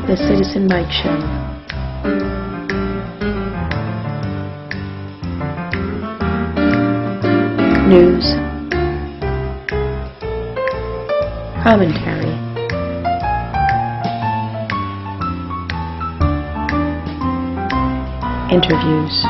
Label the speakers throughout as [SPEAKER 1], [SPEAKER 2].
[SPEAKER 1] The Citizen Mike Show. News. Commentary. Interviews.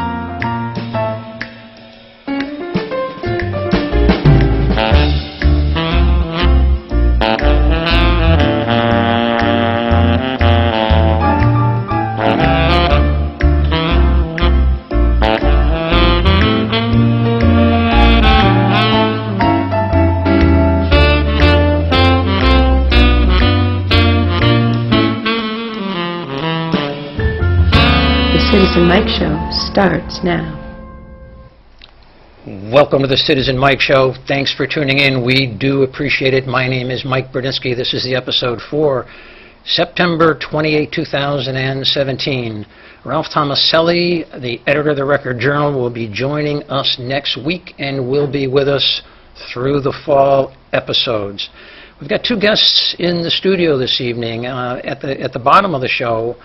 [SPEAKER 1] Citizen Mike Show starts now.
[SPEAKER 2] Welcome to the Citizen Mike Show. Thanks for tuning in. We do appreciate it. My name is Mike BRODINSKY. This is the episode for September 28, 2017. Ralph Tomaselli, the editor of the Record Journal, will be joining us next week and will be with us through the fall episodes. We've got two guests in the studio this evening. At the bottom of the show,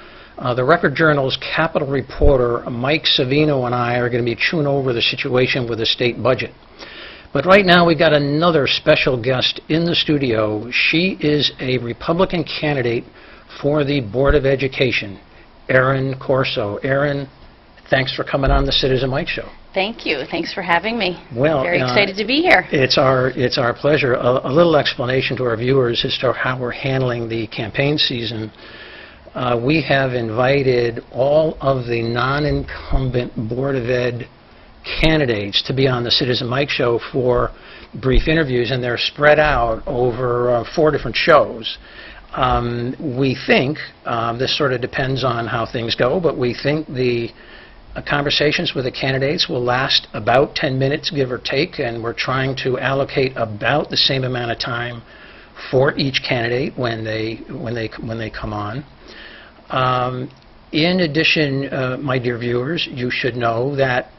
[SPEAKER 2] the Record Journal's Capitol reporter, Mike Savino, and I are going to be chewing over the situation with the state budget. But right now, we've got another special guest in the studio. She is a Republican candidate for the Board of Education, Erin Corso. Erin, thanks for coming on the Citizen Mike Show.
[SPEAKER 3] Thank you. Thanks for having me.
[SPEAKER 2] Well,
[SPEAKER 3] very excited to be here.
[SPEAKER 2] It's our pleasure. A little explanation to our viewers as to how we're handling the campaign season. We have invited all of the non-incumbent Board of Ed candidates to be on the Citizen Mike Show for brief interviews, and they're spread out over 4 different shows. We think, this sort of depends on how things go, but we think the conversations with the candidates will last about 10 minutes, give or take, and we're trying to allocate about the same amount of time for each candidate when they come on. In addition, my dear viewers, you should know that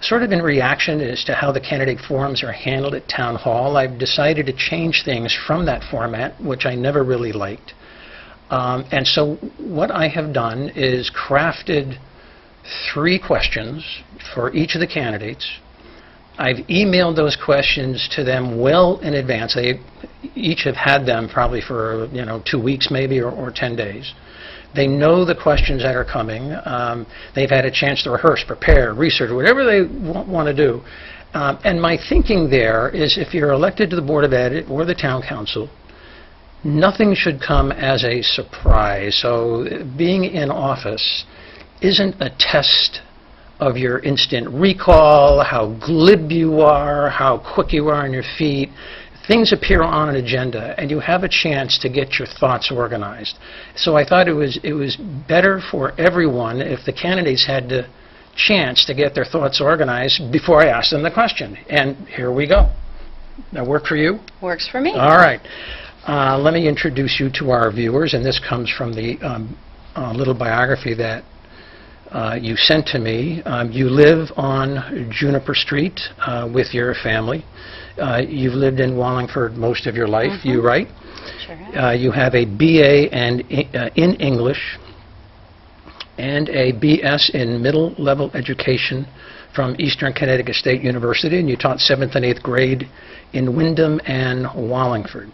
[SPEAKER 2] sort of in reaction as to how the candidate forums are handled at Town Hall, I've decided to change things from that format, which I never really liked. And so what I have done is crafted 3 questions for each of the candidates. I've emailed those questions to them well in advance. They each have had them probably for 2 weeks maybe or 10 days. They know the questions that are coming. They've had a chance to rehearse, prepare, research, whatever they want to do. And my thinking there is if you're elected to the Board of Ed or the Town Council, nothing should come as a surprise. So being in office isn't a test of your instant recall, how glib you are, how quick you are on your feet. Things appear on an agenda, and you have a chance to get your thoughts organized. So I thought it was better for everyone if the candidates had the chance to get their thoughts organized before I asked them the question. And here we go. That work for you?
[SPEAKER 3] Works for me.
[SPEAKER 2] All right. Let me introduce you to our viewers, and this comes from the little biography that you sent to me. You live on Juniper Street with your family. You've lived in Wallingford most of your life, you right?
[SPEAKER 3] Sure have.
[SPEAKER 2] You have a BA in English and a BS in middle level education from Eastern Connecticut State University, and you taught 7th and 8th grade in Windham and Wallingford.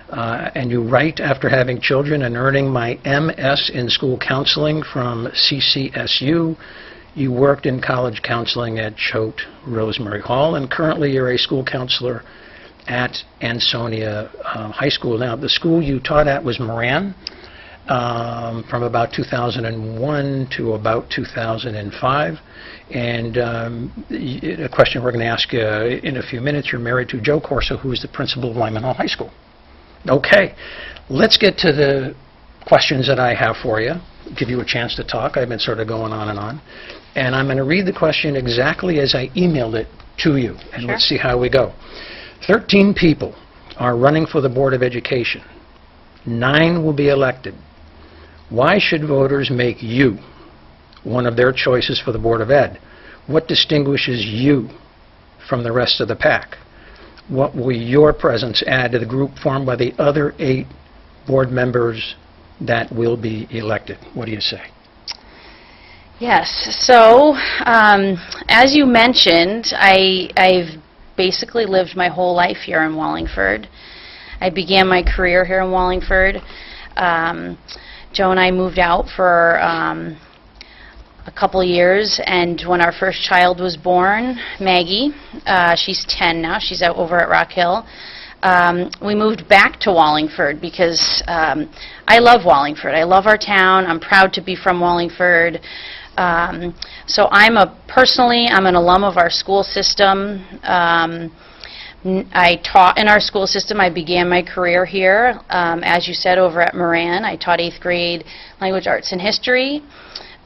[SPEAKER 2] And you write after having children and earning my MS in school counseling from CCSU. You worked in college counseling at Choate Rosemary Hall, and currently you're a school counselor at Ansonia High School. Now, the school you taught at was Moran from about 2001 to about 2005. And a question we're going to ask you in a few minutes. You're married to Joe Corso, who is the principal of Lyman Hall High School. Okay, let's get to the questions that I have for you. Give you a chance to talk. I've been sort of going on and on. And I'm going to read the question exactly as I emailed it to you. And
[SPEAKER 3] Sure.
[SPEAKER 2] Let's see how we go. 13 people are running for the Board of Education. 9 will be elected. Why should voters make you one of their choices for the Board of Ed? What distinguishes you from the rest of the pack? What will your presence add to the group formed by the other 8 board members that will be elected. What do you say?
[SPEAKER 3] Yes. So, as you mentioned, I've basically lived my whole life here in Wallingford. I began my career here in Wallingford. Joe and I moved out for a couple of years, and when our first child was born, Maggie, she's 10 now, she's out over at Rock Hill, we moved back to Wallingford because I love Wallingford. I love our town. I'm proud to be from Wallingford. So I'm an alum of our school system. I taught in our school system. I began my career here, as you said, over at Moran. I taught 8th grade language, arts, and history.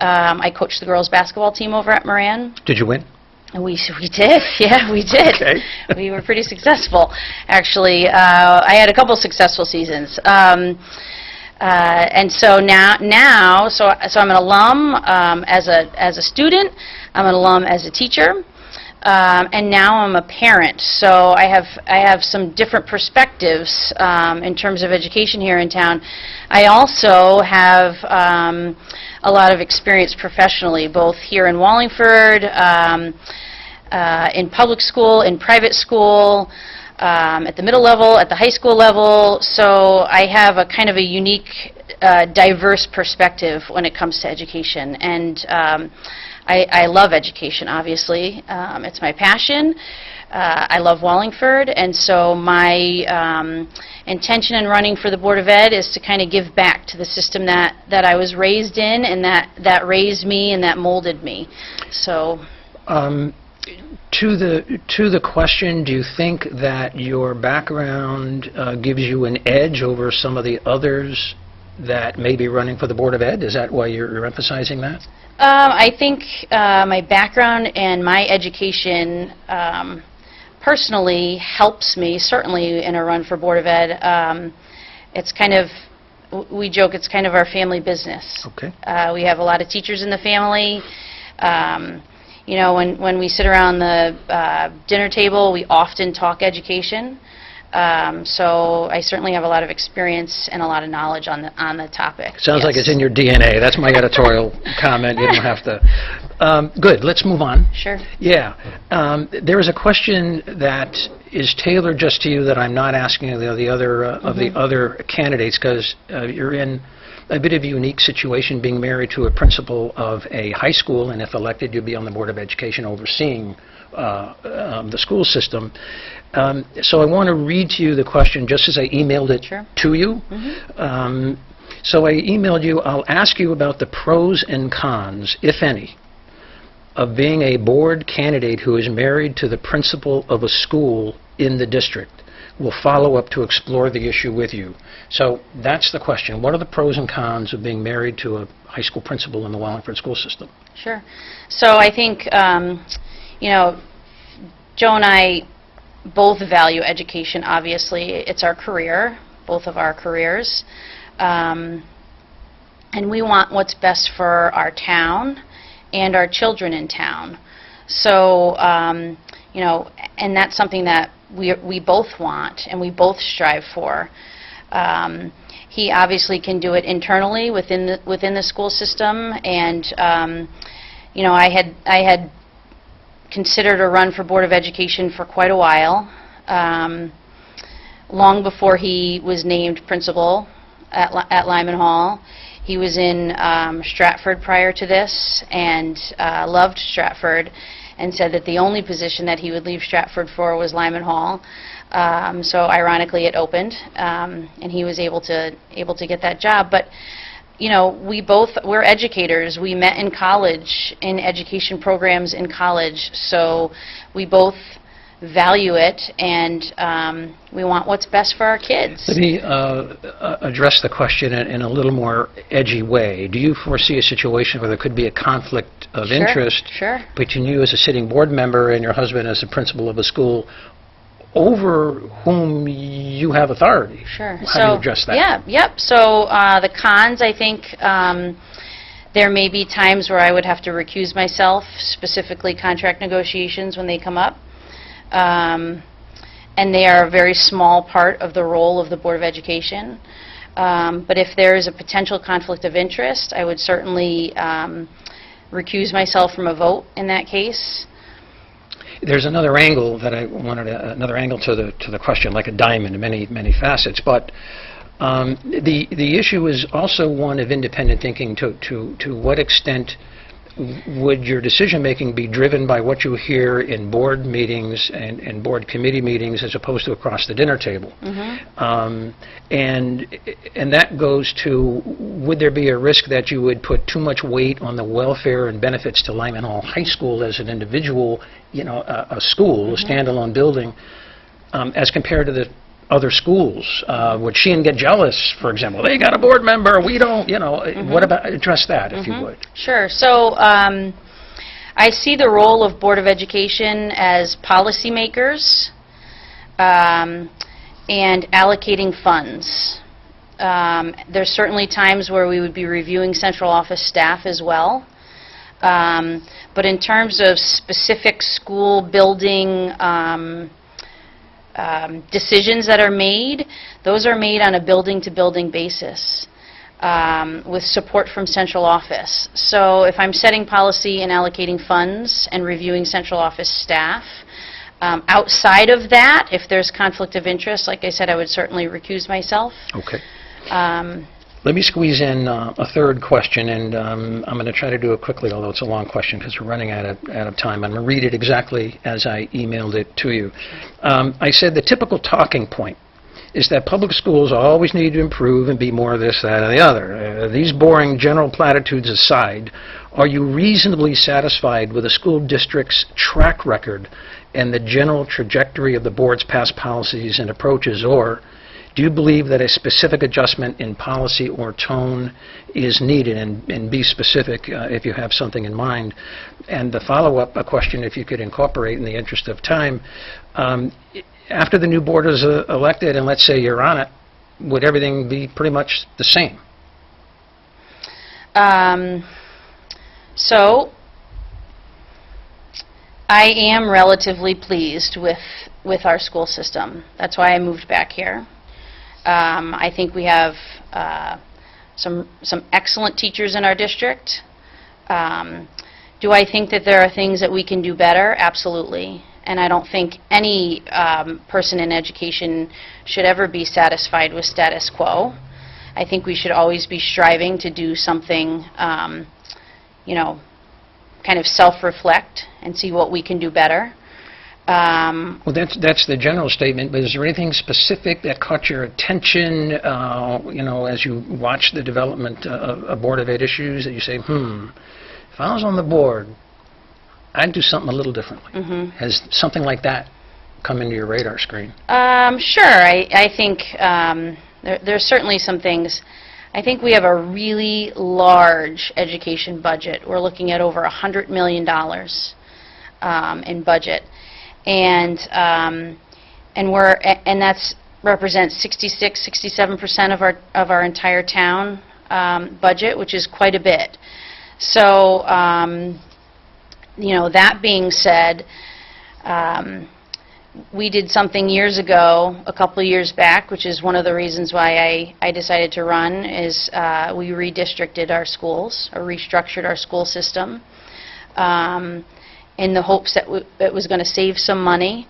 [SPEAKER 3] I coached the girls' basketball team over at Moran.
[SPEAKER 2] Did you win?
[SPEAKER 3] We did, yeah, we did.
[SPEAKER 2] Okay.
[SPEAKER 3] We were pretty successful, actually. I had a couple successful seasons. And so now, so I'm an alum as a student. I'm an alum as a teacher. And now I'm a parent, so I have some different perspectives in terms of education here in town. I also have a lot of experience professionally, both here in Wallingford, in public school, in private school, at the middle level, at the high school level. So I have a kind of a unique, diverse perspective when it comes to education. And I love education, obviously. It's my passion. I love Wallingford, and so my intention in running for the Board of Ed is to kind of give back to the system that I was raised in, and that raised me and that molded me. So.
[SPEAKER 2] To the question, do you think that your background gives you an edge over some of the others that may be running for the Board of Ed? Is that why you're emphasizing that?
[SPEAKER 3] I think my background and my education personally helps me, certainly in a run for Board of Ed. It's kind of, we joke, it's kind of our family business.
[SPEAKER 2] Okay.
[SPEAKER 3] We have a lot of teachers in the family. You know, when we sit around the dinner table, we often talk education. So I certainly have a lot of experience and a lot of knowledge on the topic.
[SPEAKER 2] Sounds like it's in your DNA. That's my editorial comment. You don't have to. Good. Let's move on.
[SPEAKER 3] Sure.
[SPEAKER 2] Yeah. There is a question that is tailored just to you that I'm not asking of the other candidates, because you're in a bit of a unique situation, being married to a principal of a high school, and if elected, you'll be on the Board of Education overseeing the school system. So I want to read to you the question just as I emailed it
[SPEAKER 3] Sure.
[SPEAKER 2] to you. So I emailed you, I'll ask you about the pros and cons, if any, of being a board candidate who is married to the principal of a school in the district. We'll follow up to explore the issue with you. So that's the question. What are the pros and cons of being married to a high school principal in the Wallingford school system?
[SPEAKER 3] Sure. So I think, you know, Joe and I both value education, obviously. It's our career, both of our careers. And we want what's best for our town and our children in town. So, you know, and that's something that we both want and we both strive for. He obviously can do it internally within the school system, and you know, I had considered a run for Board of Education for quite a while, long before he was named principal at Lyman Hall. He was in Stratford prior to this, and loved Stratford, and said that the only position that he would leave Stratford for was Lyman Hall. So ironically, it opened, and he was able to get that job. But you know, we're educators. We met in college, in education programs in college, so we both value it, and we want what's best for our kids.
[SPEAKER 2] Let me address the question in a little more edgy way. Do you foresee a situation where there could be a conflict of interest
[SPEAKER 3] Sure.
[SPEAKER 2] between you as a sitting board member and your husband as a principal of a school over whom you have authority?
[SPEAKER 3] Sure.
[SPEAKER 2] How do you address that?
[SPEAKER 3] Yeah, yep. So the cons, I think, there may be times where I would have to recuse myself, specifically contract negotiations when they come up. And they are a very small part of the role of the Board of Education. But if there is a potential conflict of interest, I would certainly recuse myself from a vote in that case.
[SPEAKER 2] There's another angle that I wanted, another angle to the question, like a diamond, many facets. But the issue is also one of independent thinking. To what extent would your decision-making be driven by what you hear in board meetings and board committee meetings as opposed to across the dinner table? And that goes to, would there be a risk that you would put too much weight on the welfare and benefits to Lyman Hall High School as an individual, a school, a standalone building, as compared to the other schools? Would Sheehan get jealous, for example? They got a board member, we don't, what about, address that, if you would.
[SPEAKER 3] Sure. So I see the role of Board of Education as policymakers and allocating funds. There's certainly times where we would be reviewing central office staff as well. But in terms of specific school building decisions that are made, those are made on a building-to-building basis with support from central office. So if I'm setting policy and allocating funds and reviewing central office staff, outside of that, if there's conflict of interest, like I said, I would certainly recuse myself.
[SPEAKER 2] Okay. Let me squeeze in a third question, and I'm going to try to do it quickly, although it's a long question because we're running out of time. I'm going to read it exactly as I emailed it to you. I said the typical talking point is that public schools always need to improve and be more of this, that, or the other. These boring general platitudes aside, are you reasonably satisfied with the school district's track record and the general trajectory of the board's past policies and approaches, or do you believe that a specific adjustment in policy or tone is needed? And be specific if you have something in mind. And the follow-up question, if you could incorporate in the interest of time, after the new board is elected, and let's say you're on it, would everything be pretty much the same? So I am relatively pleased with our school system. That's why I moved back here. I think we have some excellent teachers in our district. Do I think that there are things that we can do better? Absolutely. And I don't think any person in education should ever be satisfied with status quo. I think we should always be striving to do something, kind of self-reflect and see what we can do better. Well, that's the general statement, but is there anything specific that caught your attention, as you watch the development of Board of Ed issues that you say, if I was on the board, I'd do something a little differently? Has something like that come into your radar screen?
[SPEAKER 3] Sure. I think there's certainly some things. I think we have a really large education budget. We're looking at over $100 million in budget. And that's represents 66-67% of our entire town budget, which is quite a bit. So that being said, we did something years ago, a couple of years back, which is one of the reasons why I decided to run, is we redistricted our schools, or restructured our school system, in the hopes that it was going to save some money.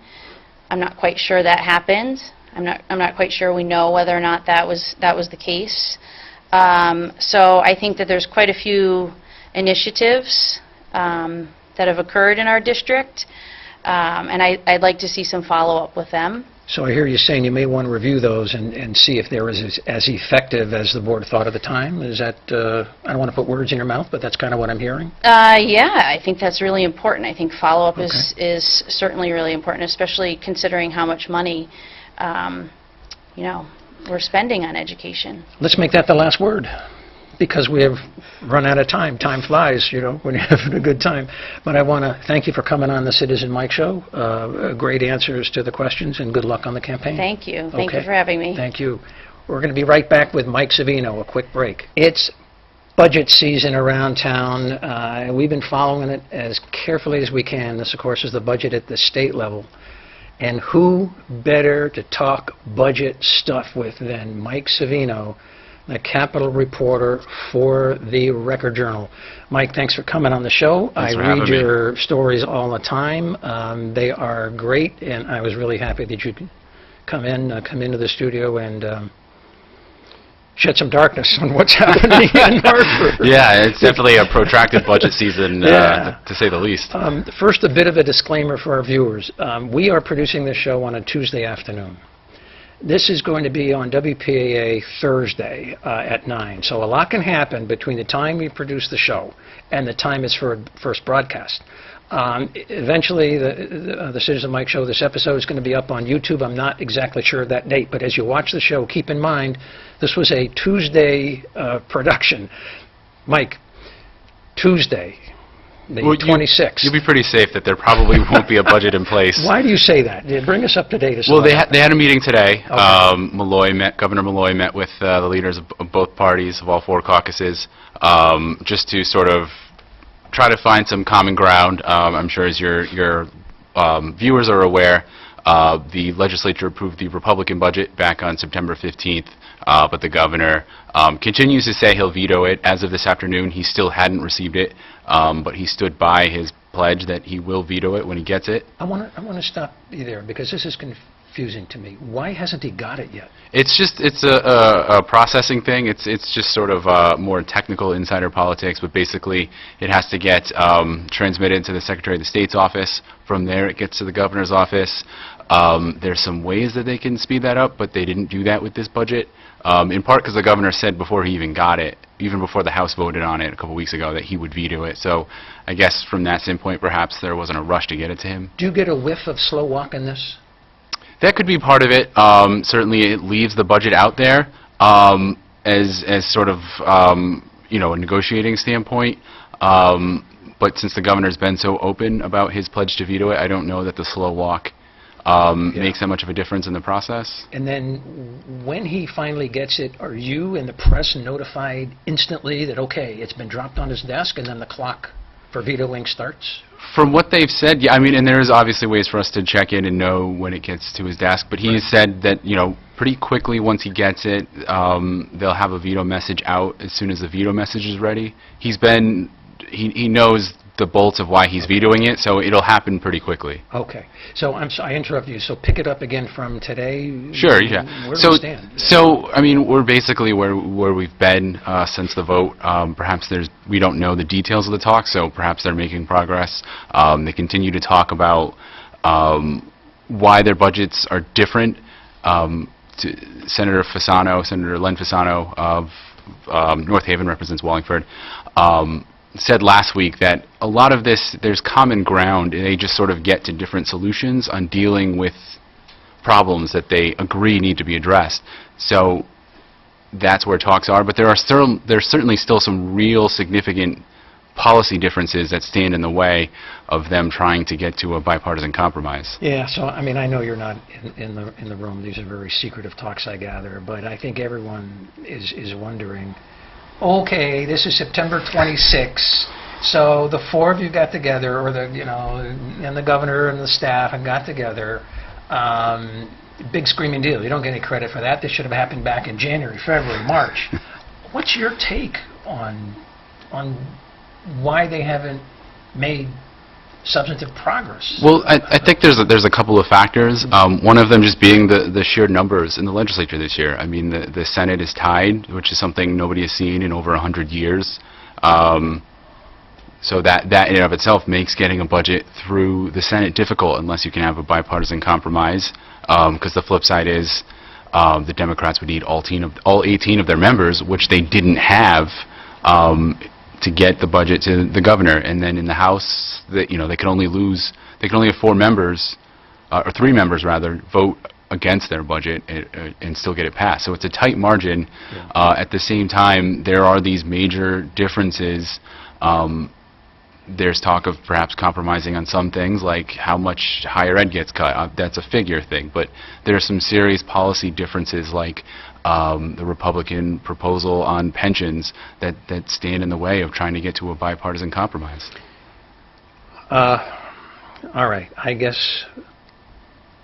[SPEAKER 3] I'm not quite sure that happened. I'm not quite sure we know whether or not that was the case. So I think that there's quite a few initiatives that have occurred in our district, and I'd like to see some follow-up with them.
[SPEAKER 2] So I hear you saying you may want to review those and see if they were as effective as the board thought at the time. Is that, I don't want to put words in your mouth, but that's kind of what I'm hearing?
[SPEAKER 3] Yeah, I think that's really important. I think follow-up is certainly really important, especially considering how much money, we're spending on education.
[SPEAKER 2] Let's make that the last word, because we have run out of time. Time flies, when you're having a good time. But I want to thank you for coming on the Citizen Mike Show. Great answers to the questions, and good luck on the campaign.
[SPEAKER 3] Thank you. Thank you for having me.
[SPEAKER 2] Thank you. We're going to be right back with Mike Savino, a quick break. It's budget season around town. We've been following it as carefully as we can. This, of course, is the budget at the state level. And who better to talk budget stuff with than Mike Savino, the Capitol reporter for the Record Journal. Mike, thanks for coming on the show.
[SPEAKER 4] Thanks for
[SPEAKER 2] I read
[SPEAKER 4] having me.
[SPEAKER 2] your stories all the time. They are great, and I was really happy that you could come into the studio and shed some darkness on what's happening in Hartford.
[SPEAKER 4] Yeah, it's definitely a protracted budget season,
[SPEAKER 2] Yeah.
[SPEAKER 4] to say the least.
[SPEAKER 2] First, a bit of a disclaimer for our viewers. We are producing this show on a Tuesday afternoon. This is going to be on WPAA Thursday at 9. So a lot can happen between the time we produce the show and the time it's for first broadcast. Eventually, the Citizen Mike Show, this episode is going to be up on YouTube. I'm not exactly sure of that date, but as you watch the show, keep in mind this was a Tuesday production. Mike, Tuesday, the 26th.
[SPEAKER 4] You'll be pretty safe that there probably won't be a budget in place.
[SPEAKER 2] Why do you say that? Bring us up to date.
[SPEAKER 4] Well, they had a meeting today.
[SPEAKER 2] Okay.
[SPEAKER 4] Governor Malloy met with the leaders of both parties, of all four caucuses, just to sort of try to find some common ground. I'm sure as your viewers are aware, the legislature approved the Republican budget back on September 15th, but the governor continues to say he'll veto it. As of this afternoon, he still hadn't received it, but he stood by his pledge that he will veto it when he gets it.
[SPEAKER 2] I want to stop you there because this is confusing to me. Why hasn't he got it yet?
[SPEAKER 4] It's a processing thing. It's just sort of more technical insider politics, but basically it has to get transmitted to the Secretary of the State's office. From there it gets to the governor's office. There's some ways that they can speed that up, but they didn't do that with this budget, in part because the governor said before he even got it, even before the House voted on it a couple weeks ago, that he would veto it. So I guess from that standpoint, perhaps there wasn't a rush to get it to him.
[SPEAKER 2] Do you get a whiff of slow walk in this?
[SPEAKER 4] That could be part of it. Certainly it leaves the budget out there as sort of a negotiating standpoint. But since the governor's been so open about his pledge to veto it, I don't know that the slow walk makes that much of a difference in the process.
[SPEAKER 2] And then when he finally gets it, are you and the press notified instantly that, okay, it's been dropped on his desk, and then the clock for vetoing starts?
[SPEAKER 4] From what they've said, yeah, I mean, and there's obviously ways for us to check in and know when it gets to his desk, but he has said that, pretty quickly once he gets it, they'll have a veto message out as soon as the veto message is ready. He knows the bolts of why he's vetoing it, so it'll happen pretty quickly.
[SPEAKER 2] Okay. So I interrupted you. So pick it up again from today.
[SPEAKER 4] Sure, yeah.
[SPEAKER 2] Where do we stand?
[SPEAKER 4] So, I mean, we're basically where we've been since the vote. Perhaps we don't know the details of the talk, so perhaps they're making progress. They continue to talk about why their budgets are different. Senator Len Fasano of North Haven, represents Wallingford, said last week that a lot of this, there's common ground, and they just sort of get to different solutions on dealing with problems that they agree need to be addressed. So that's where talks are, but there's certainly still some real significant policy differences that stand in the way of them trying to get to a bipartisan compromise.
[SPEAKER 2] Yeah, so I mean, I know you're not in the room. These are very secretive talks, I gather, but I think everyone is wondering, okay, this is September 26th, so the four of you got together, or and the governor and the staff and got together. Big screaming deal. You don't get any credit for that. This should have happened back in January, February, March. What's your take on why they haven't made substantive progress?
[SPEAKER 4] Well, I think there's a couple of factors. One of them just being the sheer numbers in the legislature this year. I mean, the Senate is tied, which is something nobody has seen in over 100 years. So that in and of itself makes getting a budget through the Senate difficult unless you can have a bipartisan compromise. Because the flip side is the Democrats would need all 18 of their members, which they didn't have, to get the budget to the governor. And then in the House, they can only have 4 members, or 3 members rather, vote against their budget and still get it passed. So it's a tight margin.
[SPEAKER 2] Yeah.
[SPEAKER 4] At the same time, there are these major differences. There's talk of perhaps compromising on some things, like how much higher ed gets cut. That's a figure thing. But there are some serious policy differences, like the Republican proposal on pensions that stand in the way of trying to get to a bipartisan compromise.
[SPEAKER 2] All right. I guess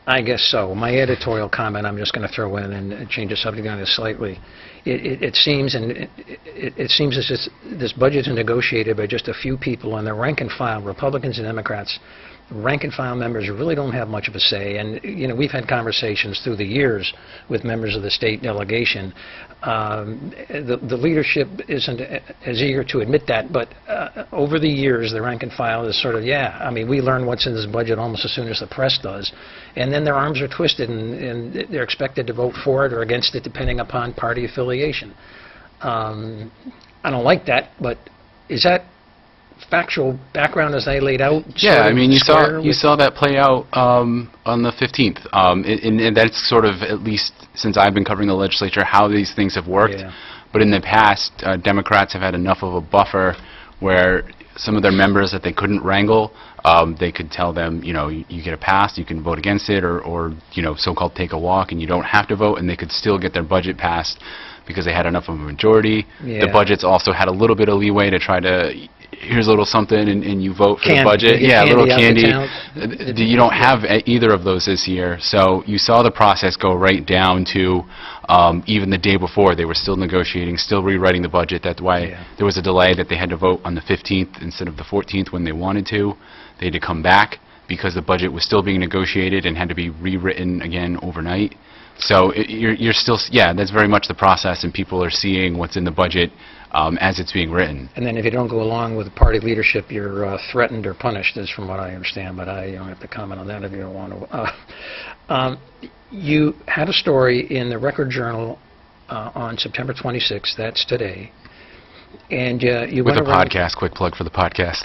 [SPEAKER 2] I guess so. My editorial comment I'm just going to throw in and change the subject on this slightly. It seems as if this budget is negotiated by just a few people, and the rank and file, Republicans and Democrats, rank and file members really don't have much of a say. And we've had conversations through the years with members of the state delegation. The leadership isn't as eager to admit that, but over the years, the rank and file is sort of, we learn what's in this budget almost as soon as the press does, and then their arms are twisted, and they're expected to vote for it or against it depending upon party affiliation. I don't like that, but is that factual background as I laid out?
[SPEAKER 4] Yeah, I mean, you saw that play out on the 15th, and that's sort of, at least since I've been covering the legislature, how these things have worked. Yeah. But in the past, Democrats have had enough of a buffer where some of their members that they couldn't wrangle, they could tell them, you get a pass, you can vote against it, or so-called take a walk, and you don't have to vote, and they could still get their budget passed because they had enough of a majority. Yeah. The budgets also had a little bit of leeway to try to, here's a little something, and you vote for the budget. Yeah, a little candy. You don't have either of those this year. So you saw the process go right down to even the day before. They were still negotiating, still rewriting the budget. That's why there was a delay, that they had to vote on the 15th instead of the 14th when they wanted to. They had to come back because the budget was still being negotiated and had to be rewritten again overnight. So you're still, that's very much the process, and people are seeing what's in the budget as it's being written.
[SPEAKER 2] And then if you don't go along with party leadership, you're threatened or punished, is from what I understand, but I don't have to comment on that if you don't want to. You had a story in the Record Journal on September 26th, that's today, and you
[SPEAKER 4] with
[SPEAKER 2] went
[SPEAKER 4] a podcast, quick plug for the podcast.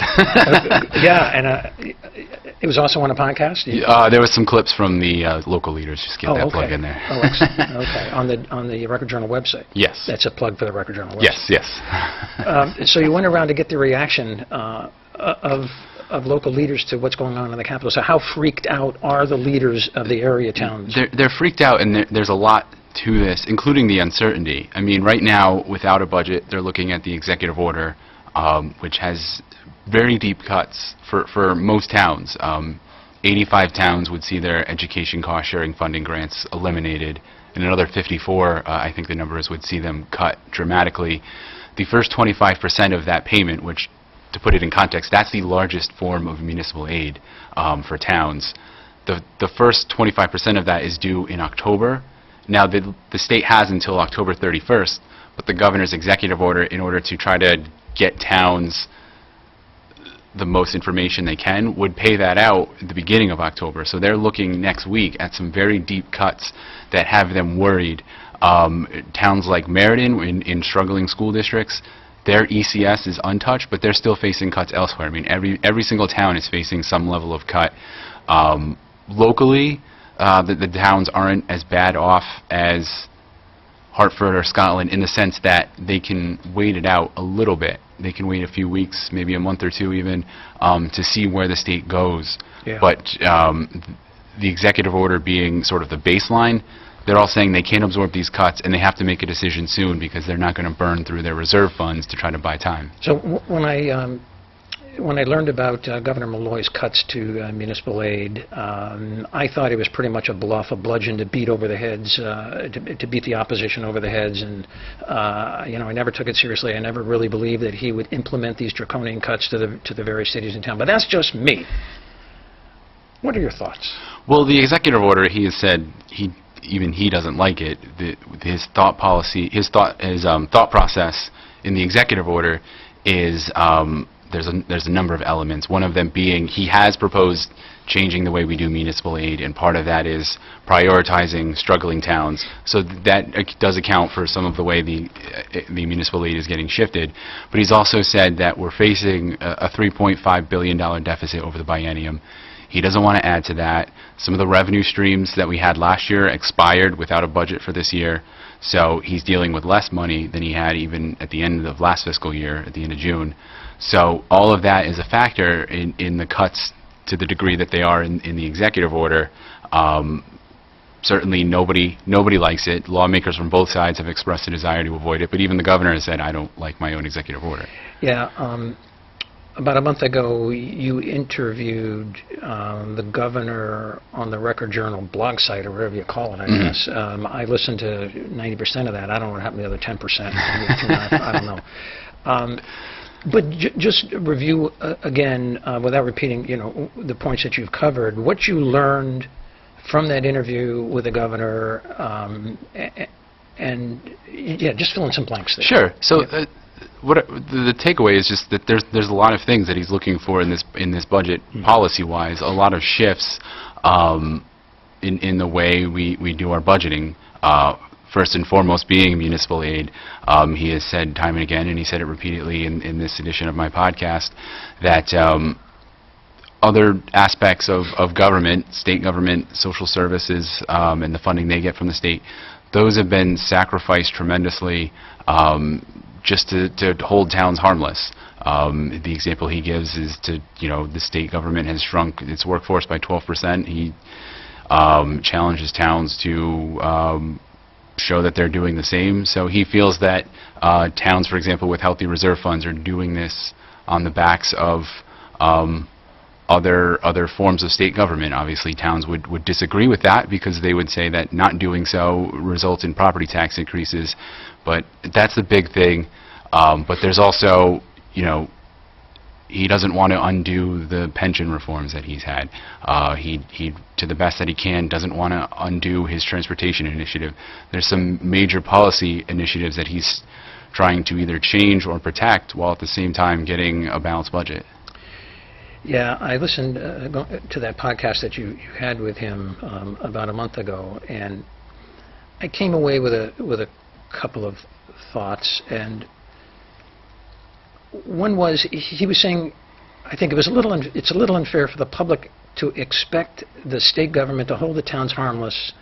[SPEAKER 2] It was also on a podcast?
[SPEAKER 4] There was some clips from the local leaders. Just get that plug in there.
[SPEAKER 2] Oh, excellent. Okay. On the Record Journal website?
[SPEAKER 4] Yes.
[SPEAKER 2] That's a plug for the Record Journal website?
[SPEAKER 4] Yes.
[SPEAKER 2] So you went around to get the reaction of local leaders to what's going on in the Capitol. So how freaked out are the leaders of the area towns?
[SPEAKER 4] They're freaked out, and there's a lot to this, including the uncertainty. I mean, right now, without a budget, they're looking at the executive order, which has very deep cuts for most towns. 85 towns would see their education cost-sharing funding grants eliminated, and another 54, I think the numbers, would see them cut dramatically. The first 25% of that payment, which, to put it in context, that's the largest form of municipal aid for towns. The first 25% of that is due in October. Now, the state has until October 31st, but the governor's executive order, in order to try to get towns the most information they can, would pay that out at the beginning of October. So they're looking next week at some very deep cuts that have them worried. Towns like Meriden, in struggling school districts, their ECS is untouched, but they're still facing cuts elsewhere. I mean, every single town is facing some level of cut. Locally, the towns aren't as bad off as Hartford or Scotland, in the sense that they can wait it out a little bit. They can wait a few weeks, maybe a month or two even, to see where the state goes. Yeah. But the executive order being sort of the baseline, they're all saying they can't absorb these cuts, and they have to make a decision soon because they're not going to burn through their reserve funds to try to buy time.
[SPEAKER 2] So when I learned about Governor Malloy's cuts to municipal aid, I thought it was pretty much a bluff, a bludgeon to beat over the heads, to beat the opposition over the heads, and I never took it seriously. I never really believed that he would implement these draconian cuts to the various cities in town. But that's just me. What are your thoughts?
[SPEAKER 4] Well, the executive order, he has said even he doesn't like it. His thought process in the executive order is there's a number of elements. One of them being he has proposed changing the way we do municipal aid, and part of that is prioritizing struggling towns. So that does account for some of the way the municipal aid is getting shifted. But he's also said that we're facing a $3.5 billion deficit over the biennium. He doesn't want to add to that. Some of the revenue streams that we had last year expired without a budget for this year. So he's dealing with less money than he had even at the end of last fiscal year, at the end of June. So all of that is a factor in the cuts to the degree that they are in the executive order. Certainly nobody likes it. Lawmakers from both sides have expressed a desire to avoid it, but even the governor has said, I don't like my own executive order.
[SPEAKER 2] Yeah. About a month ago, you interviewed the governor on the Record Journal blog site, or whatever you call it, I guess. I listened to 90% of that. I don't know what happened to the other 10%. I don't know. But just review again, without repeating, the points that you've covered, what you learned from that interview with the governor, and just fill in some blanks there.
[SPEAKER 4] Sure. So. What the takeaway is just that there's a lot of things that he's looking for in this budget policy-wise, a lot of shifts in the way we do our budgeting. First and foremost being municipal aid. He has said time and again, and he said it repeatedly in this edition of my podcast, that other aspects of government, state government, social services, and the funding they get from the state, those have been sacrificed tremendously just to hold towns harmless. The example he gives is the state government has shrunk its workforce by 12%. He challenges towns to show that they're doing the same. So he feels that towns, for example, with healthy reserve funds are doing this on the backs of other forms of state government. Obviously, towns would disagree with that because they would say that not doing so results in property tax increases. But that's the big thing. But there's also, he doesn't want to undo the pension reforms that he's had. He, to the best that he can, doesn't want to undo his transportation initiative. There's some major policy initiatives that he's trying to either change or protect, while at the same time getting a balanced budget.
[SPEAKER 2] Yeah, I listened to that podcast that you had with him about a month ago, and I came away with a couple of thoughts. And one was, he was saying, I think it's a little unfair for the public to expect the state government to hold the towns harmless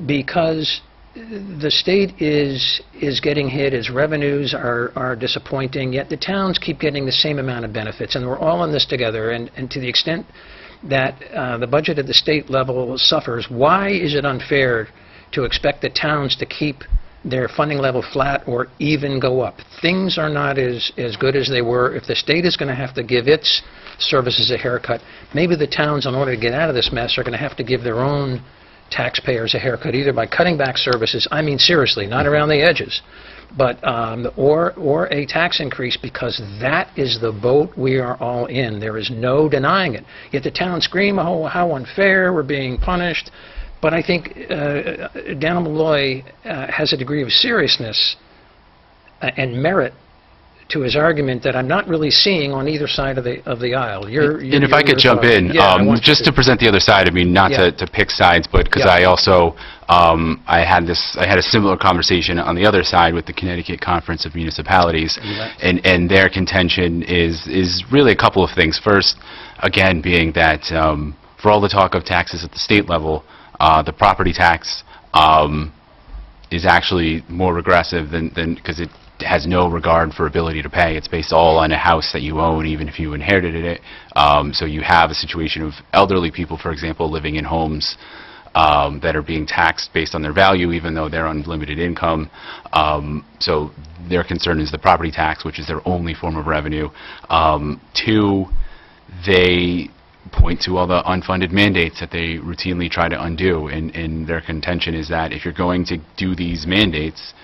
[SPEAKER 2] because the state is getting hit, its revenues are disappointing, yet the towns keep getting the same amount of benefits, and we're all in this together. And to the extent that the budget at the state level suffers, why is it unfair to expect the towns to keep their funding level flat or even go up? Things are not as good as they were. If the state is going to have to give its services a haircut, maybe the towns, in order to get out of this mess, are going to have to give their own taxpayers a haircut, either by cutting back services, I mean seriously, not around the edges, but or a tax increase, because that is the boat we are all in. There is no denying it. Yet the towns scream, oh, how unfair, we're being punished. But I think Dan Malloy has a degree of seriousness and merit to his argument that I'm not really seeing on either side of the aisle.
[SPEAKER 4] And if I could jump in, just to present the other side, I mean, not to pick sides, but because I also I had a similar conversation on the other side with the Connecticut Conference of Municipalities, and their contention is really a couple of things. First, again, being that for all the talk of taxes at the state level, the property tax is actually more regressive than because it has no regard for ability to pay. It's based all on a house that you own, even if you inherited it. So you have a situation of elderly people, for example, living in homes that are being taxed based on their value, even though they're on limited income. So their concern is the property tax, which is their only form of revenue. Two, they point to all the unfunded mandates that they routinely try to undo, and their contention is that if you're going to do these mandates,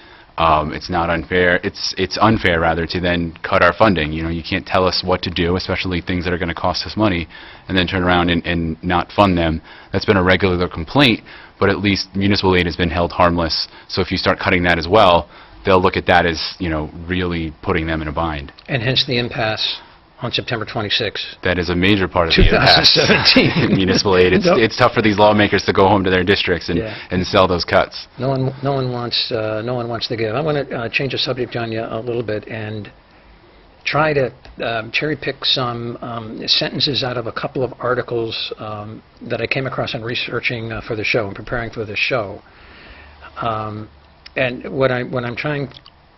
[SPEAKER 4] it's not unfair. It's unfair, rather, to then cut our funding. You can't tell us what to do, especially things that are going to cost us money, and then turn around and not fund them. That's been a regular complaint, but at least municipal aid has been held harmless. So if you start cutting that as well, they'll look at that as really putting them in a bind.
[SPEAKER 2] And hence the impasse on September 26th.
[SPEAKER 4] That is a major part of the impasse. 2017. Municipal aid. It's tough for these lawmakers to go home to their districts and sell those cuts.
[SPEAKER 2] No one wants to give. I want to change the subject on you a little bit and try to cherry pick some sentences out of a couple of articles that I came across in researching for the show and preparing for the show. And what I'm trying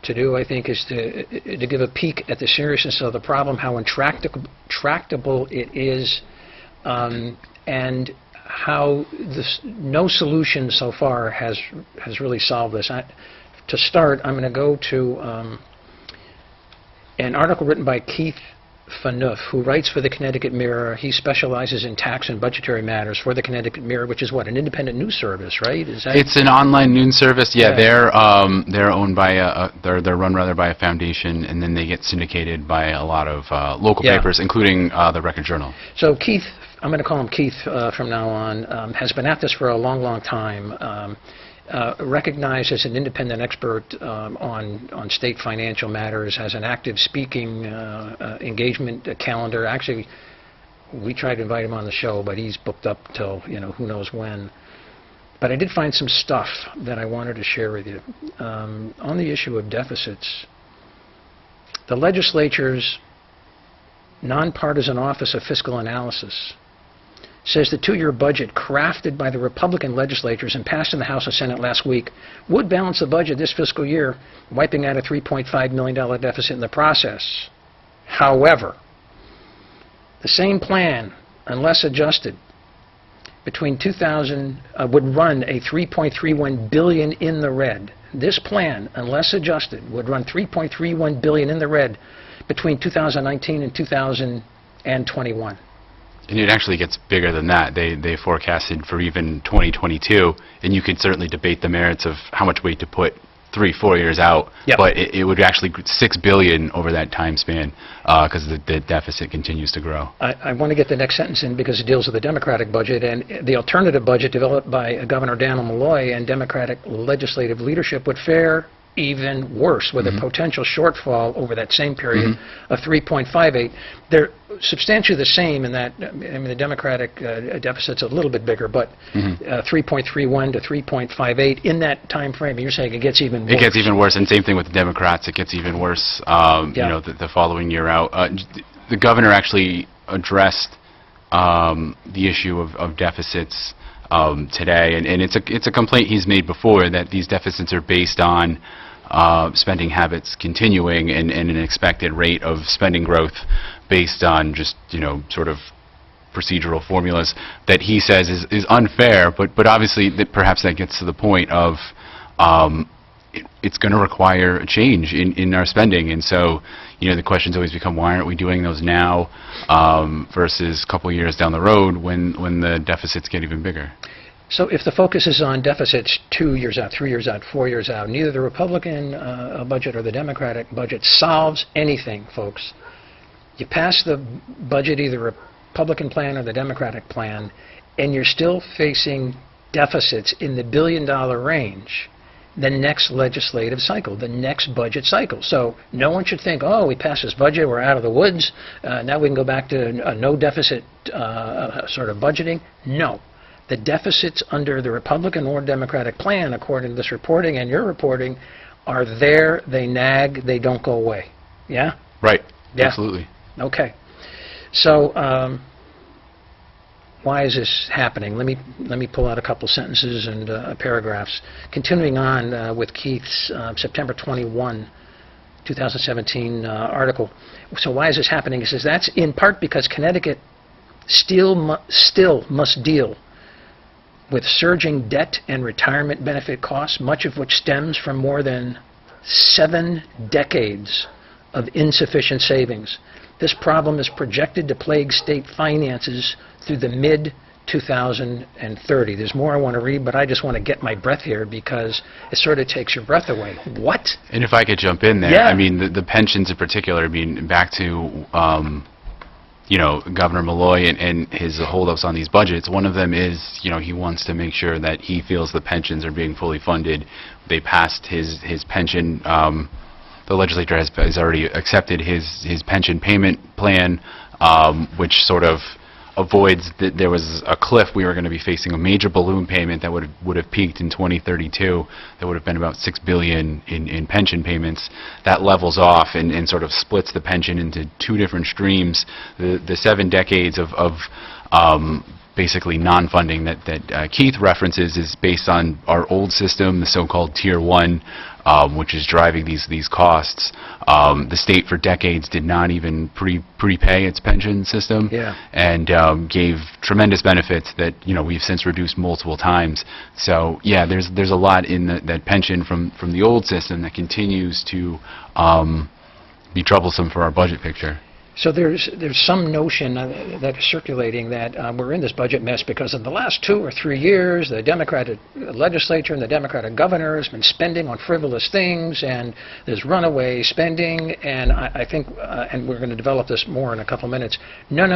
[SPEAKER 2] to do, I think, is to give a peek at the seriousness of the problem, how intractable it is, and how no solution so far has really solved this. To start, I'm going to go to an article written by Keith Phaneuf, who writes for the Connecticut Mirror. He specializes in tax and budgetary matters for the Connecticut Mirror, which is what, an independent news service, right? Is that
[SPEAKER 4] It's an online news service. Yeah,
[SPEAKER 2] Yeah.
[SPEAKER 4] they're owned by they're run rather by a foundation, and then they get syndicated by a lot of local
[SPEAKER 2] Yeah.
[SPEAKER 4] papers, including the Record Journal.
[SPEAKER 2] So Keith, I'm going to call him Keith from now on, has been at this for a long, long time. Recognized as an independent expert on state financial matters, has an active speaking engagement calendar. Actually, we tried to invite him on the show, but he's booked up till who knows when. But I did find some stuff that I wanted to share with you on the issue of deficits. The legislature's nonpartisan Office of Fiscal Analysis says the two-year budget crafted by the Republican legislatures and passed in the House and Senate last week would balance the budget this fiscal year, wiping out a $3.5 million deficit in the process. However, the same plan, unless adjusted, between 2000 would run a $3.31 billion in the red. This plan, unless adjusted, would run $3.31 billion in the red between 2019 and 2021.
[SPEAKER 4] And it actually gets bigger than that. They forecasted for even 2022, and you could certainly debate the merits of how much weight to put 3-4 years out.
[SPEAKER 2] Yep.
[SPEAKER 4] But it would actually $6 billion over that time span because the deficit continues to grow.
[SPEAKER 2] I want to get the next sentence in because it deals with the Democratic budget, and the alternative budget developed by Governor Daniel Malloy and Democratic legislative leadership would fare even worse, with a potential shortfall over that same period of 3.58. They're substantially the same in that, I mean, the Democratic deficit's a little bit bigger, but 3.31 to 3.58 in that time frame. You're saying it gets even worse.
[SPEAKER 4] It gets even worse, and same thing with the Democrats. It gets even worse, the following year out. The governor actually addressed the issue of deficits today, and it's a complaint he's made before, that these deficits are based on spending habits continuing and an expected rate of spending growth based on just sort of procedural formulas that he says is unfair, but obviously perhaps that gets to the point of it's going to require a change in our spending, and so the questions always become, why aren't we doing those now versus a couple years down the road when the deficits get even bigger?
[SPEAKER 2] So if the focus is on deficits 2 years out, 3 years out, 4 years out, neither the Republican budget or the Democratic budget solves anything, folks. You pass the budget, either Republican plan or the Democratic plan, and you're still facing deficits in the billion-dollar range the next legislative cycle, the next budget cycle. So no one should think, oh, we passed this budget, we're out of the woods, now we can go back to a no-deficit sort of budgeting. No. The deficits under the Republican or Democratic plan, according to this reporting and your reporting, are there, they nag, they don't go away. Yeah?
[SPEAKER 4] Right.
[SPEAKER 2] Yeah.
[SPEAKER 4] Absolutely.
[SPEAKER 2] Okay. So why is this happening? Let me pull out a couple sentences and paragraphs. Continuing on with Keith's September 21, 2017 article. So why is this happening? He says that's in part because Connecticut still must deal with surging debt and retirement benefit costs, much of which stems from more than 7 decades of insufficient savings. This problem is projected to plague state finances through the mid-2030. There's more I want to read, but I just want to get my breath here because it sort of takes your breath away. What?
[SPEAKER 4] And if I could jump in there,
[SPEAKER 2] Yeah.
[SPEAKER 4] I mean, the pensions in particular, I mean, back to Governor Malloy and his holdups on these budgets, one of them is, he wants to make sure that he feels the pensions are being fully funded. They passed his pension, the legislature has already accepted his pension payment plan, which sort of avoids that there was a cliff. We were going to be facing a major balloon payment that would have peaked in 2032. That would have been about $6 billion in pension payments. That levels off and sort of splits the pension into 2 different streams. The 7 decades of basically non-funding that Keith references is based on our old system, the so-called Tier 1, which is driving these costs. The state for decades did not even prepay its pension system, and gave tremendous benefits that we've since reduced multiple times. So yeah, there's a lot in that pension from the old system that continues to be troublesome for our budget picture.
[SPEAKER 2] So there's some notion that is circulating that we're in this budget mess because in the last 2 or 3 years, the Democratic legislature and the Democratic governor has been spending on frivolous things, and there's runaway spending. And I think, and we're going to develop this more in a couple minutes. No.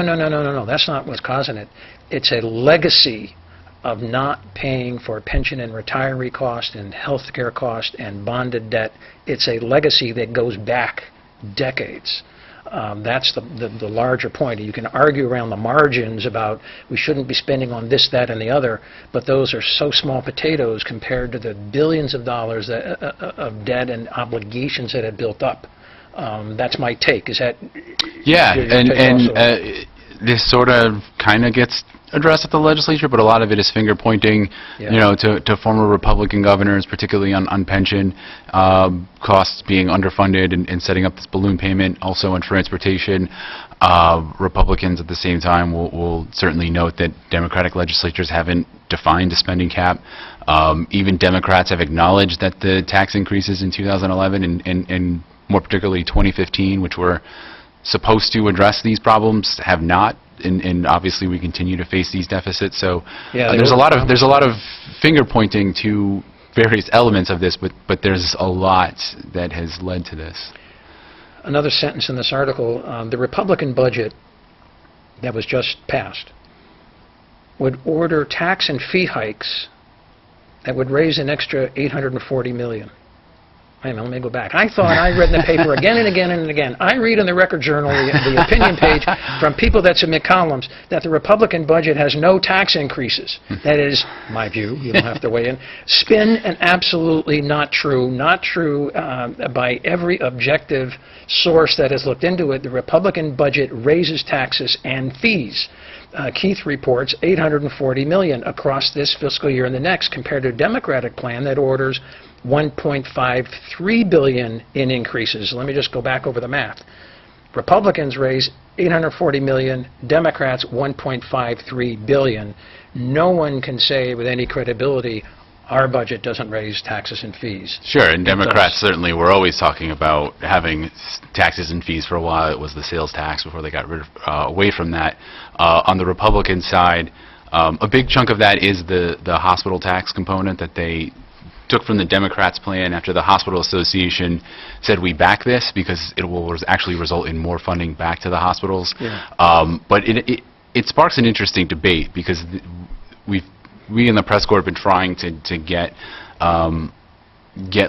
[SPEAKER 2] That's not what's causing it. It's a legacy of not paying for pension and retiree cost and health care cost and bonded debt. It's a legacy that goes back decades. That's the larger point. You can argue around the margins about we shouldn't be spending on this, that, and the other, but those are so small potatoes compared to the billions of dollars of debt and obligations that have built up. That's my take. Is that?
[SPEAKER 4] Yeah, and this sort of kind of gets addressed at the legislature, but a lot of it is finger pointing, you know, to former Republican governors, particularly on pension costs being underfunded and setting up this balloon payment, also on transportation. Republicans at the same time will certainly note that Democratic legislatures haven't defined a spending cap. Even Democrats have acknowledged that the tax increases in 2011 and more particularly 2015, which were supposed to address these problems, have not. And obviously we continue to face these deficits. So there's a lot of finger pointing to various elements of this, but there's a lot that has led to this.
[SPEAKER 2] Another sentence in this article: the Republican budget that was just passed would order tax and fee hikes that would raise an extra $840 million. Wait a minute, let me go back. I thought I read in the paper again and again and again. I read in the Record Journal, the opinion page, from people that submit columns, that the Republican budget has no tax increases. That is my view. You don't have to weigh in. Spin and absolutely not true. Not true by every objective source that has looked into it. The Republican budget raises taxes and fees. Keith reports $840 million across this fiscal year and the next, compared to a Democratic plan that orders $1.53 billion in increases. Let me just go back over the math. Republicans raise $840 million, Democrats $1.53 billion. No one can say with any credibility our budget doesn't raise taxes and fees.
[SPEAKER 4] Sure, and Democrats certainly were always talking about having taxes and fees for a while. It was the sales tax before they got rid of, away from that. On the Republican side, a big chunk of that is the hospital tax component that they took from the Democrats' plan after the Hospital Association said we back this because it will actually result in more funding back to the hospitals. But it sparks an interesting debate because we in the press corps have been trying to get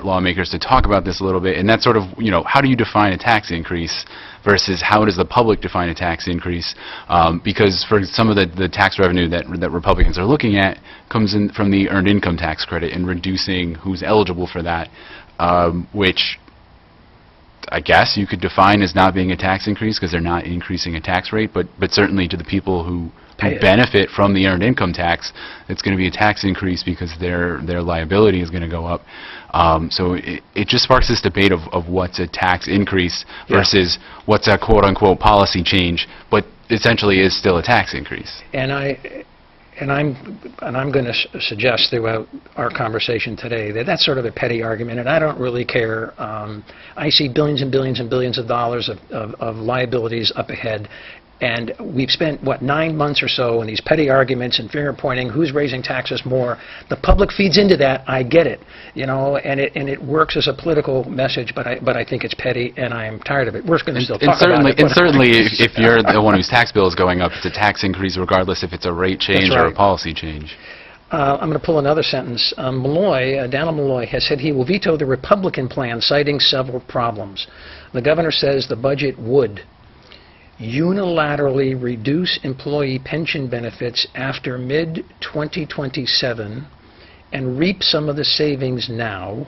[SPEAKER 4] lawmakers to talk about this a little bit, and that's sort of, you know, how do you define a tax increase versus how does the public define a tax increase? Because for some of the tax revenue that Republicans are looking at comes in from the earned income tax credit and reducing who's eligible for that, which I guess you could define as not being a tax increase because they're not increasing a tax rate, but certainly to the people who benefit from the earned income tax, it's going to be a tax increase because their liability is going to go up. So it just sparks this debate of what's a tax increase versus what's a quote-unquote policy change, but essentially is still a tax increase.
[SPEAKER 2] And I'm going to suggest throughout our conversation today that that's sort of a petty argument, and I don't really care. I see billions and billions and billions of dollars of liabilities up ahead, and we've spent, 9 months or so in these petty arguments and finger-pointing, who's raising taxes more. The public feeds into that, I get it, you know, and it works as a political message, but I think it's petty, and I'm tired of it. We're going to still talk about it.
[SPEAKER 4] And certainly, if you're the one whose tax bill is going up, it's a tax increase regardless if it's a rate change or a policy change.
[SPEAKER 2] I'm going to pull another sentence. Daniel Malloy has said he will veto the Republican plan, citing several problems. The governor says the budget would unilaterally reduce employee pension benefits after mid-2027 and reap some of the savings now,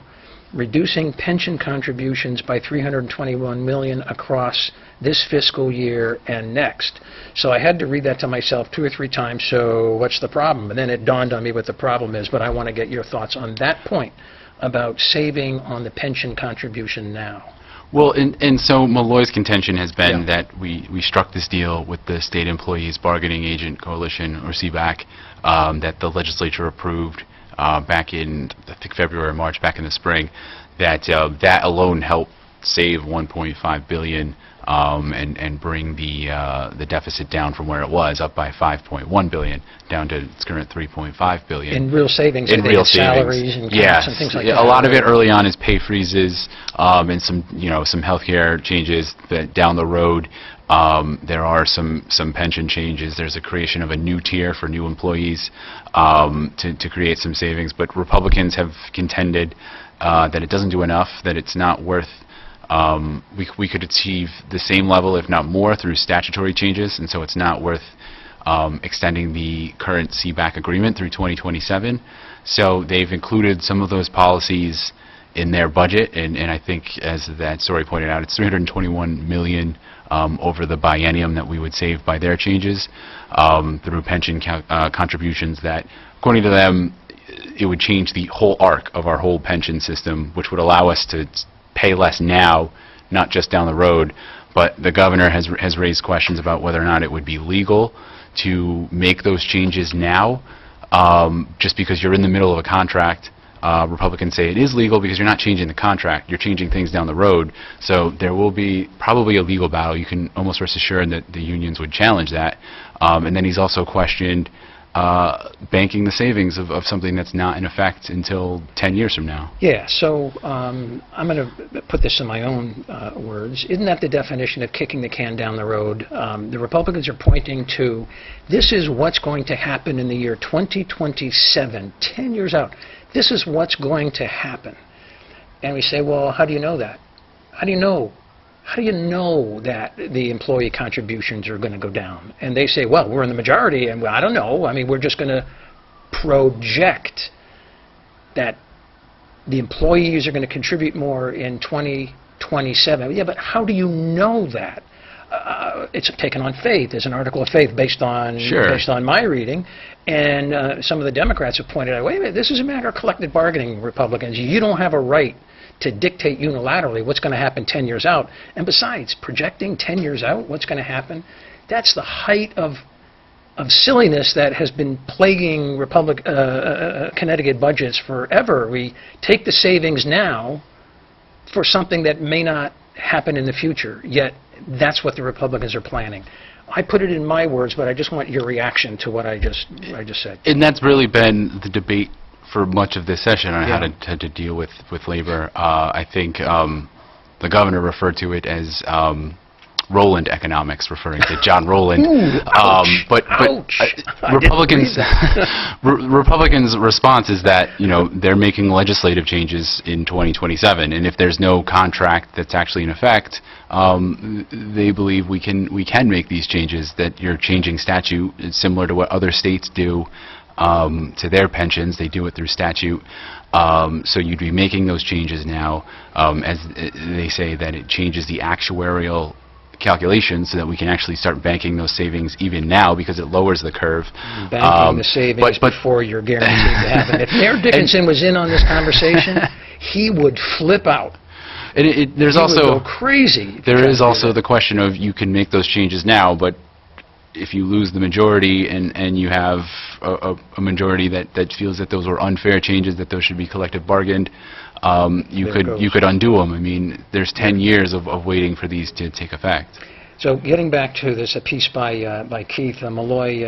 [SPEAKER 2] reducing pension contributions by $321 million across this fiscal year and next. So I had to read that to myself 2 or 3 times, so what's the problem? And then it dawned on me what the problem is, but I want to get your thoughts on that point about saving on the pension contribution now.
[SPEAKER 4] Well, and so Malloy's contention has been that we struck this deal with the State Employees Bargaining Agent Coalition, or CBAC, that the legislature approved back in, I think, February or March, back in the spring, that that alone helped save 1.5 billion and bring the deficit down from where it was, up by 5.1 billion, down to its current 3.5 billion.
[SPEAKER 2] In real savings,
[SPEAKER 4] in real
[SPEAKER 2] salaries
[SPEAKER 4] savings.
[SPEAKER 2] and
[SPEAKER 4] Yes.
[SPEAKER 2] caps and things like that.
[SPEAKER 4] A lot of it early on is pay freezes and some healthcare changes. That down the road, there are some pension changes. There's a creation of a new tier for new employees to create some savings. But Republicans have contended that it doesn't do enough, that it's not worth. We could achieve the same level, if not more, through statutory changes, and so it's not worth extending the current CBAC agreement through 2027. So they've included some of those policies in their budget, and I think, as that story pointed out, it's $321 million over the biennium that we would save by their changes through pension contributions that, according to them, it would change the whole arc of our whole pension system, which would allow us to pay less now, not just down the road. But the governor has raised questions about whether or not it would be legal to make those changes now, just because you're in the middle of a contract. Republicans say it is legal because you're not changing the contract, you're changing things down the road. So there will be probably a legal battle. You can almost rest assured that the unions would challenge that. And then he's also questioned banking the savings of something that's not in effect until 10 years from now.
[SPEAKER 2] Yeah, so I'm going to put this in my own words. Isn't that the definition of kicking the can down the road? The Republicans are pointing to, this is what's going to happen in the year 2027, 10 years out. This is what's going to happen. And we say, well, how do you know that? How do you know? How do you know that the employee contributions are going to go down? And they say, well, we're in the majority, and I don't know. I mean, we're just going to project that the employees are going to contribute more in 2027. Yeah, but how do you know that? It's taken on faith. There's an article of faith based on my reading, and some of the Democrats have pointed out, wait a minute, this is a matter of collective bargaining, Republicans. You don't have a right to dictate unilaterally what's going to happen 10 years out. And besides, projecting 10 years out what's going to happen, that's the height of silliness that has been plaguing Connecticut budgets forever. We take the savings now for something that may not happen in the future, yet that's what the Republicans are planning. I put it in my words, but I just want your reaction to what I just said.
[SPEAKER 4] And that's really been the debate for much of this session on how to deal with labor. I think the governor referred to it as Rowland economics, referring to John Rowland.
[SPEAKER 2] Ooh,
[SPEAKER 4] but Republicans' response is that they're making legislative changes in 2027, and if there's no contract that's actually in effect, they believe we can make these changes. That you're changing statute, it's similar to what other states do to their pensions. They do it through statute. So you'd be making those changes now, as they say that it changes the actuarial calculations so that we can actually start banking those savings even now, because it lowers the curve.
[SPEAKER 2] Banking the savings before you're guaranteed to have it. If Mayor Dickinson was in on this conversation, he would flip out.
[SPEAKER 4] There's
[SPEAKER 2] he
[SPEAKER 4] also
[SPEAKER 2] would go crazy.
[SPEAKER 4] There is also the question of, you can make those changes now, but if you lose the majority and you have a majority that feels that those were unfair changes, that those should be collective bargained, you could undo them. I mean, there's 10 years of waiting for these to take effect.
[SPEAKER 2] So getting back to this, a piece by Keith Malloy,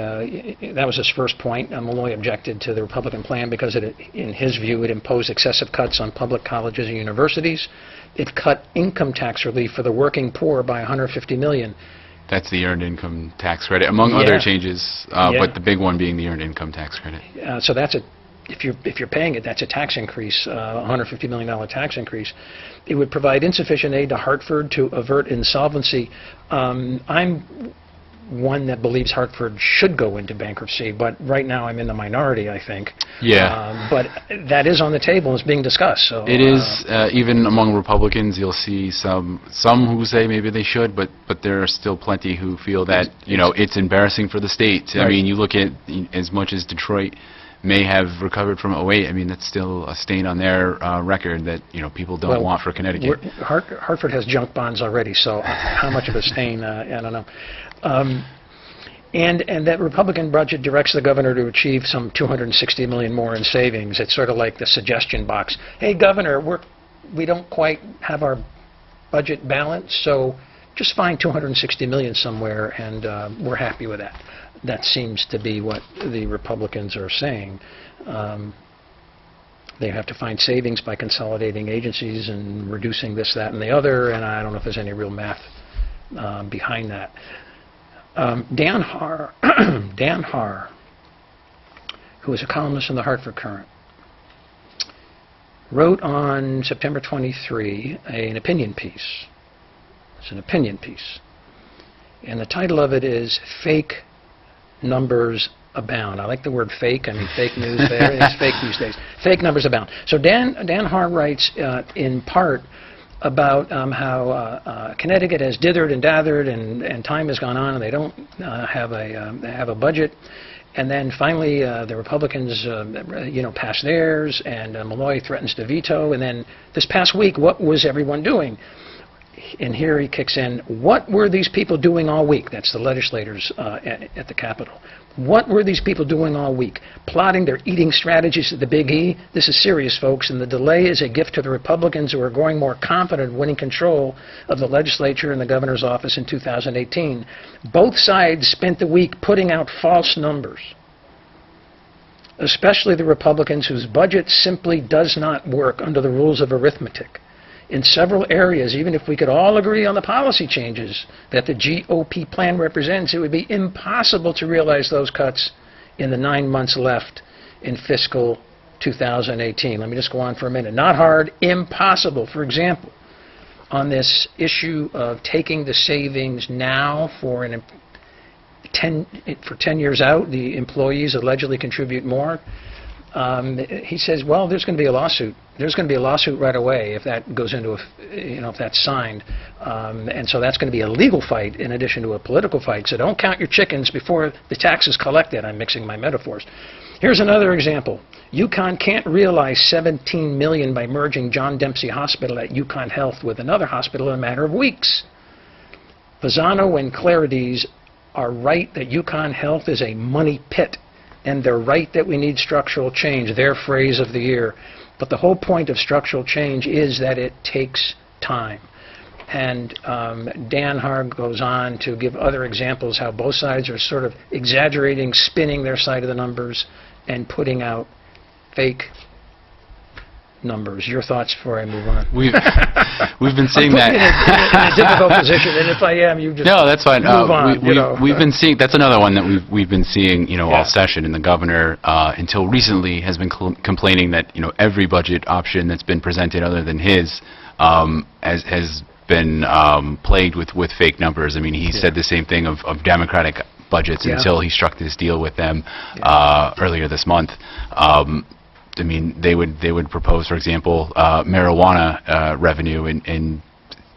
[SPEAKER 2] that was his first point. Malloy objected to the Republican plan because in his view, it imposed excessive cuts on public colleges and universities. It cut income tax relief for the working poor by $150 million.
[SPEAKER 4] That's the earned income tax credit, among other changes, but the big one being the earned income tax credit.
[SPEAKER 2] So that's if you're paying it, that's a tax increase, $150 million tax increase. It would provide insufficient aid to Hartford to avert insolvency. I'm one that believes Hartford should go into bankruptcy, but right now I'm in the minority, I think.
[SPEAKER 4] Yeah.
[SPEAKER 2] But that is on the table, it's being discussed. So
[SPEAKER 4] it is, even among Republicans, you'll see some who say maybe they should, but there are still plenty who feel that, it's embarrassing for the state. Right. I mean, you look at, as much as Detroit may have recovered from '08, I mean, that's still a stain on their record that, people don't want for Connecticut.
[SPEAKER 2] Hartford has junk bonds already, so how much of a stain, I don't know. And that Republican budget directs the governor to achieve some $260 million more in savings. It's sort of like the suggestion box. Hey, governor, we don't quite have our budget balance, so just find 260 million somewhere, and we're happy with that. That seems to be what the Republicans are saying. They have to find savings by consolidating agencies and reducing this, that, and the other, and I don't know if there's any real math behind that. Dan Haar, Dan Haar, who is a columnist in the Hartford Courant, wrote on September 23 an opinion piece. It's an opinion piece. And the title of it is Fake Numbers Abound. I like the word fake. I mean, fake news, everything's fake these days. Fake numbers abound. So Dan Haar writes in part about how Connecticut has dithered and dathered, and time has gone on, and they don't have a budget. And then finally, the Republicans, pass theirs, and Malloy threatens to veto. And then this past week, what was everyone doing? And here he kicks in, what were these people doing all week? That's the legislators at the Capitol. What were these people doing all week? Plotting their eating strategies at the Big E? This is serious, folks, and the delay is a gift to the Republicans, who are growing more confident in winning control of the legislature and the governor's office in 2018. Both sides spent the week putting out false numbers, especially the Republicans, whose budget simply does not work under the rules of arithmetic. In several areas, even if we could all agree on the policy changes that the GOP plan represents, it would be impossible to realize those cuts in the 9 months left in fiscal 2018. Let me just go on for a minute. Not hard, impossible. For example, on this issue of taking the savings now for 10 years out, the employees allegedly contribute more. He says, well, there's going to be a lawsuit. There's going to be a lawsuit right away if that goes into if that's signed. And so that's going to be a legal fight in addition to a political fight. So don't count your chickens before the tax is collected. I'm mixing my metaphors. Here's another example. UConn can't realize $17 million by merging John Dempsey Hospital at UConn Health with another hospital in a matter of weeks. Pisano and Clarides are right that UConn Health is a money pit, and they're right that we need structural change, their phrase of the year. But the whole point of structural change is that it takes time. And Dan Haar goes on to give other examples how both sides are sort of exaggerating, spinning their side of the numbers, and putting out fake numbers. Your thoughts before I move on?
[SPEAKER 4] We've been seeing that
[SPEAKER 2] in a difficult position, and if I am, you just
[SPEAKER 4] no, that's fine.
[SPEAKER 2] Move on.
[SPEAKER 4] We've been seeing, that's another one that we've been seeing, all
[SPEAKER 2] Yeah.
[SPEAKER 4] session. And the governor, until recently, has been complaining that every budget option that's been presented other than his has been plagued with fake numbers. I mean, he said the same thing of Democratic budgets until he struck this deal with them earlier this month. I mean, they would propose, for example, marijuana revenue, and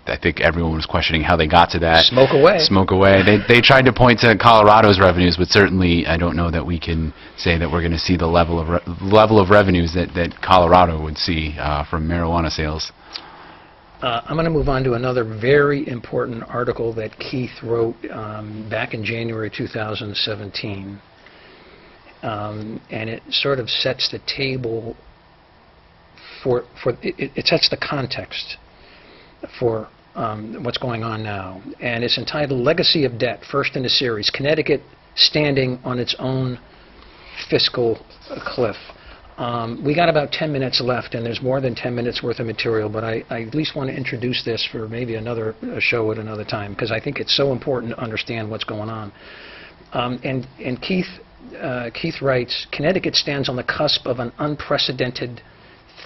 [SPEAKER 4] I think everyone was questioning how they got to that.
[SPEAKER 2] Smoke away.
[SPEAKER 4] Smoke away. They tried to point to Colorado's revenues, but certainly I don't know that we can say that we're going to see the level of revenues that Colorado would see from marijuana sales.
[SPEAKER 2] I'm going to move on to another very important article that Keith wrote back in January 2017. And it sort of sets the table it sets the context for what's going on now. And it's entitled Legacy of Debt, first in a series, Connecticut Standing on Its Own Fiscal Cliff. We got about 10 minutes left, and there's more than 10 minutes worth of material, but I at least want to introduce this for maybe another show at another time, because I think it's so important to understand what's going on. And Keith writes, Connecticut stands on the cusp of an unprecedented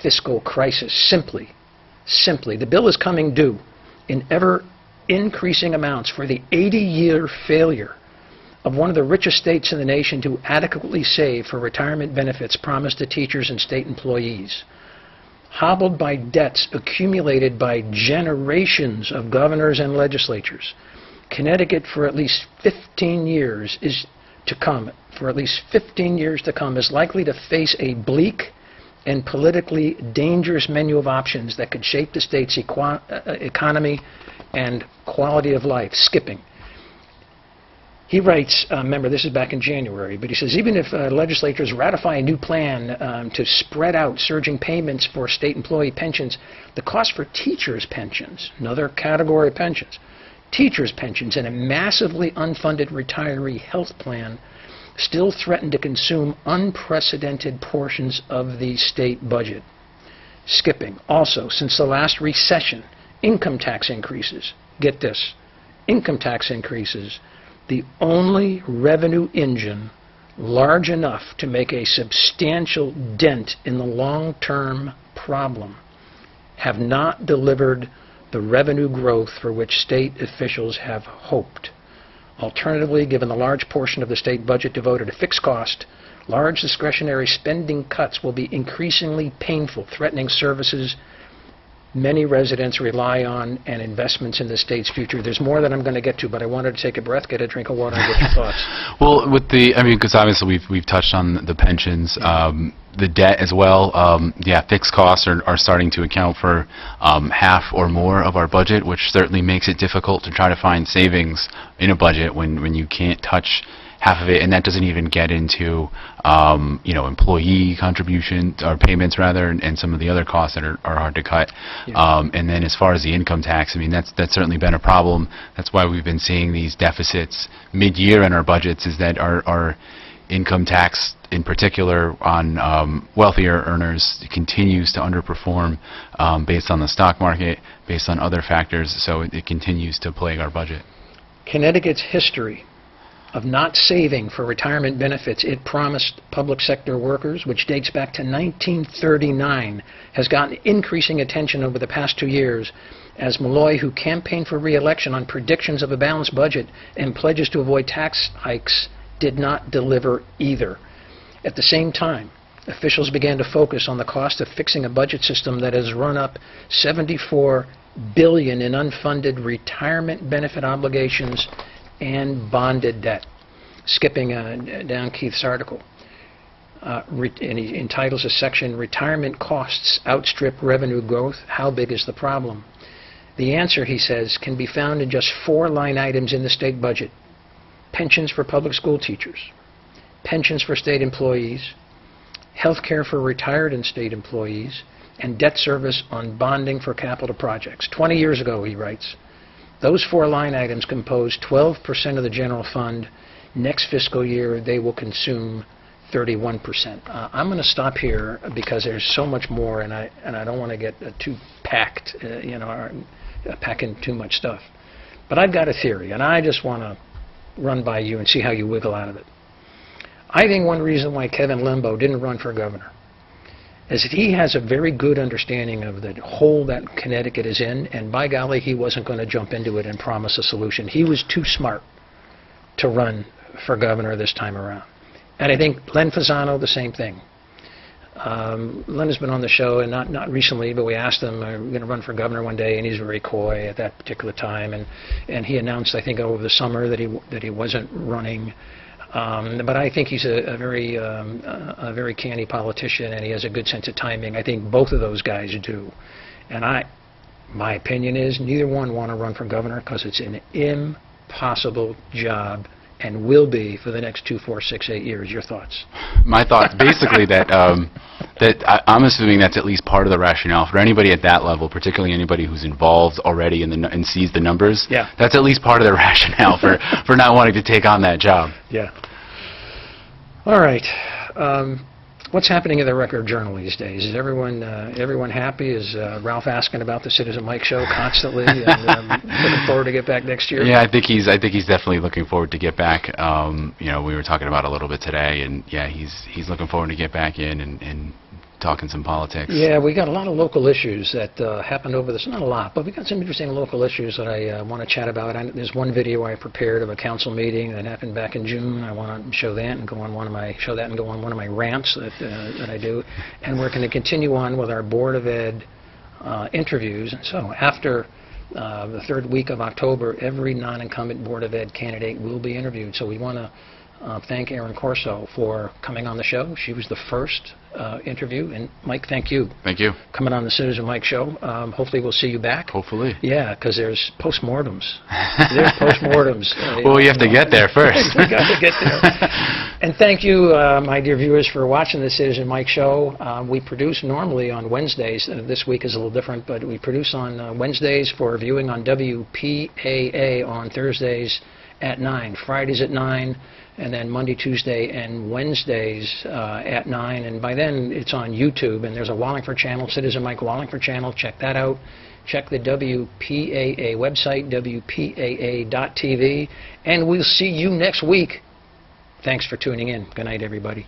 [SPEAKER 2] fiscal crisis. Simply, the bill is coming due in ever-increasing amounts for the 80-year failure of one of the richest states in the nation to adequately save for retirement benefits promised to teachers and state employees. Hobbled by debts accumulated by generations of governors and legislatures, Connecticut for at least 15 years to come is likely to face a bleak and politically dangerous menu of options that could shape the state's economy and quality of life. Skipping. He writes, remember, this is back in January, but he says, even if legislatures ratify a new plan to spread out surging payments for state employee pensions, the cost for teachers' pensions, another category of pensions, teachers' pensions and a massively unfunded retiree health plan still threaten to consume unprecedented portions of the state budget. Skipping, also, since the last recession, income tax increases. Get this, income tax increases, the only revenue engine large enough to make a substantial dent in the long-term problem, have not delivered the revenue growth for which state officials have hoped. Alternatively, given the large portion of the state budget devoted to fixed cost, large discretionary spending cuts will be increasingly painful, threatening services many residents rely on and investments in the state's future. There's more that I'm going to get to, but I wanted to take a breath, get a drink of water, and get your thoughts.
[SPEAKER 4] Well, with because obviously we've touched on the pensions, the debt as well. Fixed costs are starting to account for half or more of our budget, which certainly makes it difficult to try to find savings in a budget when you can't touch half of it, and that doesn't even get into employee contribution or payments rather, and some of the other costs that are hard to cut. Yeah. And then as far as the income tax, I mean that's certainly been a problem. That's why we've been seeing these deficits mid-year in our budgets. Is that our income tax, in particular on wealthier earners, continues to underperform based on the stock market, based on other factors. So it continues to plague our budget.
[SPEAKER 2] Connecticut's history of not saving for retirement benefits it promised public sector workers, which dates back to 1939, has gotten increasing attention over the past 2 years as Malloy, who campaigned for re-election on predictions of a balanced budget and pledges to avoid tax hikes, did not deliver either. At the same time, officials began to focus on the cost of fixing a budget system that has run up $74 billion in unfunded retirement benefit obligations and bonded debt. Skipping down Keith's article, and he entitles a section, Retirement Costs Outstrip Revenue Growth, How Big is the Problem? The answer, he says, can be found in just 4 line items in the state budget: pensions for public school teachers, pensions for state employees, health care for retired and state employees, and debt service on bonding for capital projects. 20 years ago, he writes, those 4 line items compose 12% of the general fund. Next fiscal year, they will consume 31%. I'm going to stop here because there's so much more, and I don't want to get too packed, or pack in too much stuff. But I've got a theory, and I just want to run by you and see how you wiggle out of it. I think one reason why Kevin Limbo didn't run for governor is that he has a very good understanding of the hole that Connecticut is in, and by golly, he wasn't going to jump into it and promise a solution. He was too smart to run for governor this time around. And I think Len Fasano, the same thing. Len has been on the show, and not recently, but we asked him, are we going to run for governor one day, and he's very coy at that particular time, and he announced, I think, over the summer that he wasn't running. But I think he's a very canny politician, and he has a good sense of timing. I think both of those guys do. And my opinion is neither one want to run for governor because it's an impossible job and will be for the next 2, 4, 6, 8 years. Your thoughts?
[SPEAKER 4] My thoughts, basically, that I'm assuming that's at least part of the rationale for anybody at that level, particularly anybody who's involved already and sees the numbers. Yeah. That's at least part of the rationale for not wanting to take on that job.
[SPEAKER 2] Yeah. All right. What's happening in the Record Journal these days? Is everyone happy? Is Ralph asking about the Citizen Mike show constantly and looking forward to get back next year?
[SPEAKER 4] Yeah, I think he's definitely looking forward to get back. We were talking about it a little bit today, and yeah, he's looking forward to get back in and talking some politics.
[SPEAKER 2] Yeah, we got a lot of local issues that happened over this. Not a lot, but we got some interesting local issues that I want to chat about. There's one video I prepared of a council meeting that happened back in June. I want to show that and go on one of my rants that I do. And we're going to continue on with our Board of Ed interviews. And so after the 3rd week of October, every non-incumbent Board of Ed candidate will be interviewed. So we want to thank Erin Corso for coming on the show. She was the first interview. And Mike, thank you.
[SPEAKER 4] Thank you.
[SPEAKER 2] Coming on the Citizen Mike show. Hopefully we'll see you back.
[SPEAKER 4] Hopefully.
[SPEAKER 2] Yeah, because there's postmortems. There's postmortems.
[SPEAKER 4] Well, you have to get there first.
[SPEAKER 2] We got to get there. And thank you, my dear viewers, for watching the Citizen Mike show. We produce normally on Wednesdays. This week is a little different, but we produce on Wednesdays for viewing on WPAA on Thursdays at 9, Fridays at 9, and then Monday, Tuesday, and Wednesdays at 9. And by then, it's on YouTube, and there's a Wallingford channel, Citizen Mike Wallingford channel. Check that out. Check the WPAA website, WPAA.tv, and we'll see you next week. Thanks for tuning in. Good night, everybody.